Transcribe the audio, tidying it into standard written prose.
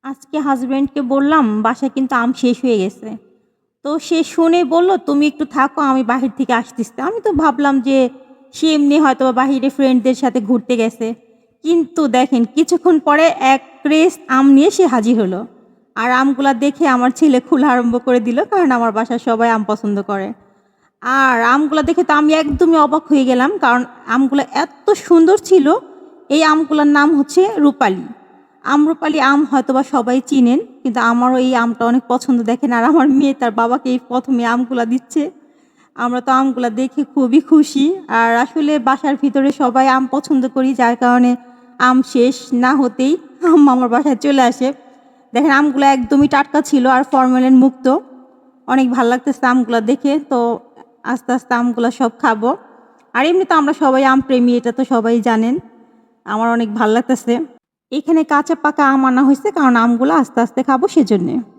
আজকে হাসব্যান্ডকে বললাম বাসায় কিন্তু আম শেষ হয়ে গেছে। তো সে শুনে বলল, "তুমি একটু থাকো, আমি বাহির থেকে আসতেছি।" আমি তো ভাবলাম যে সে এমনি হয়তোবা বাহিরে ফ্রেন্ডদের সাথে ঘুরতে গেছে। কিন্তু দেখেন কিছুক্ষণ পরে এক ক্রেস আম নিয়ে সে হাজির হলো। আর আমগুলা দেখে আমার ছেলে খোলা আরম্ভ করে দিল, কারণ আমার বাসায় সবাই আম পছন্দ করে। আর আমগুলা দেখে তো আমি একদমই অবাক হয়ে গেলাম, কারণ আমগুলা এত সুন্দর ছিল। এই আমগুলার নাম হচ্ছে রূপালী। আম্রপালি আম হয়তোবা সবাই চিনেন, কিন্তু আমারও এই আমটা অনেক পছন্দ। দেখেন, আর আমার মেয়ে তার বাবাকে এই ১ম এ আমগুলা দিচ্ছে। আমরা তো আমগুলা দেখে খুবই খুশি। আর আসলে বাসার ভিতরে সবাই আম পছন্দ করি, যার কারণে আম শেষ না হতেই আম আমার বাসায় চলে আসে। দেখেন আমগুলা একদমই টাটকা ছিল আর ফরমালিন মুক্ত। অনেক ভাল লাগতেছে আমগুলা দেখে। তো আস্তে, আস্তে আমগুলা সব খাবো। আর এমনি তো আমরা সবাই আম প্রেমী, এটা তো সবাই জানেন। আমার অনেক ভাল লাগতেছে। এখানে কাঁচা পাকা আম আনা হইছে, কারণ আমগুলো আস্তে, আস্তে খাবো সেজন্যে।